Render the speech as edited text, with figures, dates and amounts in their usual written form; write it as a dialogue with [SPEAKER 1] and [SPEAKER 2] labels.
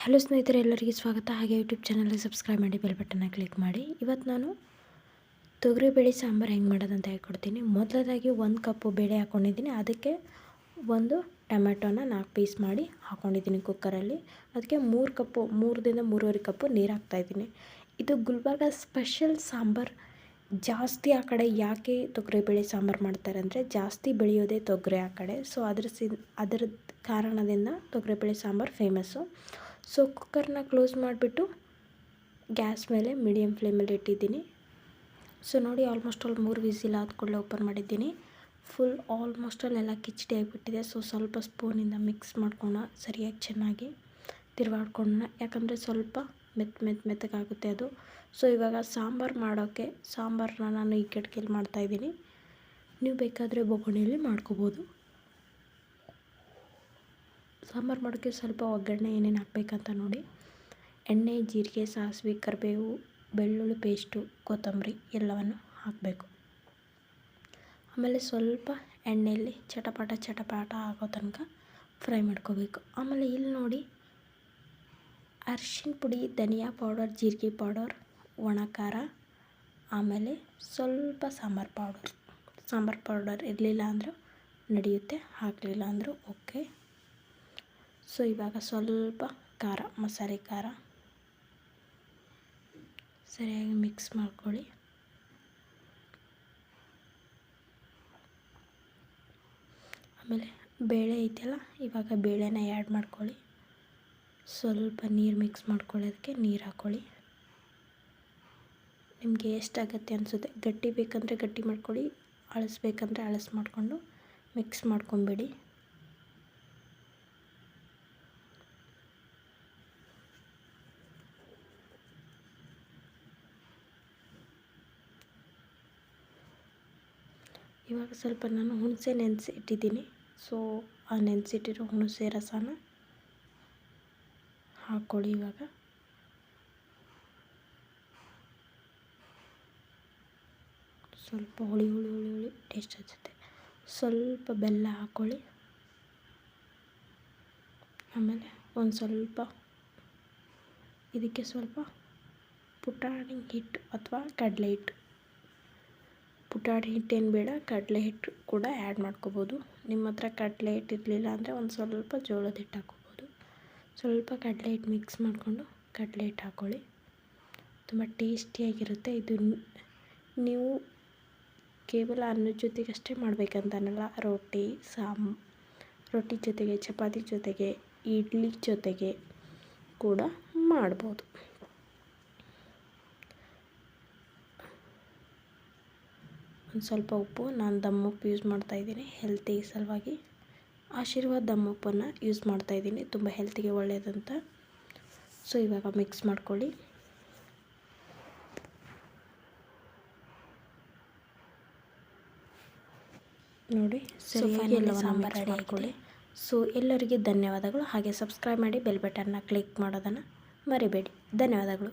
[SPEAKER 1] Hello ಸ್ನೇಹಿತರೆ, ಎಲ್ಲರಿಗೂ ಸ್ವಾಗತ. ಹಾಗೆ ಯೂಟ್ಯೂಬ್ ಚಾನಲ್ಗೆ ಸಬ್ಸ್ಕ್ರೈಬ್ ಮಾಡಿ, ಬೆಲ್ ಬಟನ್ನ ಕ್ಲಿಕ್ ಮಾಡಿ. ಇವತ್ತು ನಾನು ತೊಗರಿಬೇಳೆ ಸಾಂಬಾರು ಹೆಂಗೆ ಮಾಡೋದಂತ ಹೇಳ್ಕೊಡ್ತೀನಿ. ಮೊದಲದಾಗಿ 1 ಕಪ್ಪು ಬೇಳೆ ಹಾಕ್ಕೊಂಡಿದ್ದೀನಿ. ಅದಕ್ಕೆ ಒಂದು ಟೊಮೆಟೊನ 4 ಪೀಸ್ ಮಾಡಿ ಹಾಕ್ಕೊಂಡಿದ್ದೀನಿ ಕುಕ್ಕರಲ್ಲಿ. ಅದಕ್ಕೆ 3 ಕಪ್ಪು 3ರಿಂದ 3.5 ಕಪ್ಪು ನೀರು ಹಾಕ್ತಾಯಿದ್ದೀನಿ. ಇದು ಗುಲ್ಬರ್ಗ ಸ್ಪೆಷಲ್ ಸಾಂಬಾರು. ಜಾಸ್ತಿ ಆ ಕಡೆ ಯಾಕೆ ತೊಗರಿಬೇಳೆ ಸಾಂಬಾರು ಮಾಡ್ತಾರೆ ಅಂದರೆ, ಜಾಸ್ತಿ ಬೆಳೆಯೋದೇ ತೊಗರಿ ಆ ಕಡೆ. ಸೊ ಅದರ ಕಾರಣದಿಂದ ತೊಗರಿಬೇಳೆ ಸಾಂಬಾರು ಫೇಮಸ್ಸು. ಸೊ ಕುಕ್ಕರ್ನ ಕ್ಲೋಸ್ ಮಾಡಿಬಿಟ್ಟು ಗ್ಯಾಸ್ ಮೇಲೆ ಮೀಡಿಯಮ್ ಫ್ಲೇಮಲ್ಲಿ ಇಟ್ಟಿದ್ದೀನಿ. ಸೊ ನೋಡಿ, ಆಲ್ಮೋಸ್ಟ್ 3 ವಿಸಿಲ್ ಆದ ಕೂಡಲೇ ಓಪನ್ ಮಾಡಿದ್ದೀನಿ. ಫುಲ್ ಆಲ್ಮೋಸ್ಟ್ ಅಲ್ಲೆಲ್ಲ ಕಿಚಡಿ ಆಗಿಬಿಟ್ಟಿದೆ. ಸೊ ಸ್ವಲ್ಪ ಸ್ಪೂನಿಂದ ಮಿಕ್ಸ್ ಮಾಡ್ಕೊಳ್ಳೋಣ, ಸರಿಯಾಗಿ ಚೆನ್ನಾಗಿ ತಿರುವಾಡ್ಕೊಳ್ಳೋಣ. ಯಾಕಂದರೆ ಸ್ವಲ್ಪ ಮೆತ್ತಗಾಗುತ್ತೆ ಅದು. ಸೊ ಇವಾಗ ಸಾಂಬಾರು ಮಾಡೋಕ್ಕೆ ಸಾಂಬಾರನ್ನ ನಾನು ಈ ಕೆಟ್ಕೆಯಲ್ಲಿ ಮಾಡ್ತಾಯಿದ್ದೀನಿ. ನೀವು ಬೇಕಾದರೆ ಬೊಗಣೆಯಲ್ಲಿ ಮಾಡ್ಕೋಬೋದು. ಸಾಂಬಾರು ಮಾಡೋಕ್ಕೆ ಸ್ವಲ್ಪ ಒಗ್ಗರಣೆ ಏನೇನು ಹಾಕಬೇಕಂತ ನೋಡಿ. ಎಣ್ಣೆ, ಜೀರಿಗೆ, ಸಾಸಿವೆ, ಕರಿಬೇವು, ಬೆಳ್ಳುಳ್ಳಿ ಪೇಸ್ಟು, ಕೊತ್ತಂಬರಿ ಎಲ್ಲವನ್ನು ಹಾಕಬೇಕು. ಆಮೇಲೆ ಸ್ವಲ್ಪ ಎಣ್ಣೆಯಲ್ಲಿ ಚಟಪಟ ಆಗೋ ತನಕ ಫ್ರೈ ಮಾಡ್ಕೋಬೇಕು. ಆಮೇಲೆ ಇಲ್ಲಿ ನೋಡಿ, ಅರಿಶಿನ ಪುಡಿ, ಧನಿಯಾ ಪೌಡರ್, ಜೀರಿಗೆ ಪೌಡರ್, ಒಣ ಖಾರ, ಆಮೇಲೆ ಸ್ವಲ್ಪ ಸಾಂಬಾರು ಪೌಡರ್ ಇರಲಿಲ್ಲ ಅಂದರೂ ನಡೆಯುತ್ತೆ, ಹಾಕಲಿಲ್ಲ ಅಂದರೂ ಓಕೆ. ಸೊ ಇವಾಗ ಸ್ವಲ್ಪ ಖಾರ, ಮಸಾಲೆ ಖಾರ ಸರಿಯಾಗಿ ಮಿಕ್ಸ್ ಮಾಡ್ಕೊಳ್ಳಿ. ಆಮೇಲೆ ಬೇಳೆ ಐತೆಲ್ಲ, ಇವಾಗ ಬೇಳೆನ ಆ್ಯಡ್ ಮಾಡ್ಕೊಳ್ಳಿ. ಸ್ವಲ್ಪ ನೀರು ಮಿಕ್ಸ್ ಮಾಡ್ಕೊಳ್ಳಿ, ಅದಕ್ಕೆ ನೀರು ಹಾಕ್ಕೊಳ್ಳಿ. ನಿಮಗೆ ಎಷ್ಟಾಗತ್ತೆ ಅನಿಸುತ್ತೆ, ಗಟ್ಟಿ ಬೇಕಂದರೆ ಗಟ್ಟಿ ಮಾಡ್ಕೊಳ್ಳಿ, ಅಳಿಸ್ಬೇಕಂದ್ರೆ ಅಳಿಸ್ ಮಾಡಿಕೊಂಡು ಮಿಕ್ಸ್ ಮಾಡ್ಕೊಂಬಿಡಿ. ಇವಾಗ ಸ್ವಲ್ಪ ನಾನು ಹುಣಸೆ ನೆನೆಸಿ ಇಟ್ಟಿದ್ದೀನಿ. ಸೊ ಆ ನೆನೆಸಿಟ್ಟಿರೋ ಹುಣಸೆ ರಸನ ಹಾಕ್ಕೊಳ್ಳಿ. ಇವಾಗ ಸ್ವಲ್ಪ ಹುಳಿ ಟೇಸ್ಟ್ ಅನಿಸುತ್ತೆ. ಸ್ವಲ್ಪ ಬೆಲ್ಲ ಹಾಕ್ಕೊಳ್ಳಿ. ಆಮೇಲೆ ಒಂದು ಸ್ವಲ್ಪ ಇದಕ್ಕೆ ಸ್ವಲ್ಪ ಪುಟಾಣಿ ಹಿಟ್ಟು ಅಥವಾ ಕಡಲೆ ಹಿಟ್ಟು, ಪುಟಾಣಿ ಹಿಟ್ಟೇನು ಬೇಡ, ಕಡಲೆ ಹಿಟ್ಟು ಕೂಡ ಆ್ಯಡ್ ಮಾಡ್ಕೋಬೋದು. ನಿಮ್ಮ ಹತ್ರ ಕಡಲೆ ಹಿಟ್ಟು ಇರಲಿಲ್ಲ ಅಂದರೆ ಒಂದು ಸ್ವಲ್ಪ ಜೋಳದ ಹಿಟ್ಟು ಹಾಕ್ಕೋಬೋದು. ಸ್ವಲ್ಪ ಕಡಲೆ ಹಿಟ್ಟು ಮಿಕ್ಸ್ ಮಾಡಿಕೊಂಡು ಕಡಲೆ ಹಿಟ್ಟು ಹಾಕ್ಕೊಳ್ಳಿ. ತುಂಬ ಟೇಸ್ಟಿಯಾಗಿರುತ್ತೆ. ಇದು ನೀವು ಕೇವಲ ಅನ್ನದ ಜೊತೆಗಷ್ಟೇ ಮಾಡಬೇಕಂತನಲ್ಲ, ರೊಟ್ಟಿ ಜೊತೆಗೆ, ಚಪಾತಿ ಜೊತೆಗೆ, ಇಡ್ಲಿ ಜೊತೆಗೆ ಕೂಡ ಮಾಡ್ಬೋದು. ಒಂದು ಸ್ವಲ್ಪ ಉಪ್ಪು, ನಾನು ದಮ್ ಉಪ್ಪು ಯೂಸ್ ಮಾಡ್ತಾಯಿದ್ದೀನಿ ಹೆಲ್ತಿ ಸಲುವಾಗಿ. ಆಶೀರ್ವಾದ್ ದಮ್ ಉಪ್ಪನ್ನು ಯೂಸ್ ಮಾಡ್ತಾಯಿದ್ದೀನಿ, ತುಂಬ ಹೆಲ್ತಿಗೆ ಒಳ್ಳೆಯದಂತ. ಸೊ ಇವಾಗ ಮಿಕ್ಸ್ ಮಾಡ್ಕೊಳ್ಳಿ. ನೋಡಿ, ಸರಿಯಾಗಿ ಎಲ್ಲವನ್ನು ಮಿಕ್ಸ್ ಮಾಡ್ಕೊಳ್ಳಿ. ಸೊ ಎಲ್ಲರಿಗೆ ಧನ್ಯವಾದಗಳು. ಹಾಗೆ ಸಬ್ಸ್ಕ್ರೈಬ್ ಮಾಡಿ, ಬೆಲ್ ಬಟನ್ನ ಕ್ಲಿಕ್ ಮಾಡೋದನ್ನು ಮರಿಬೇಡಿ. ಧನ್ಯವಾದಗಳು.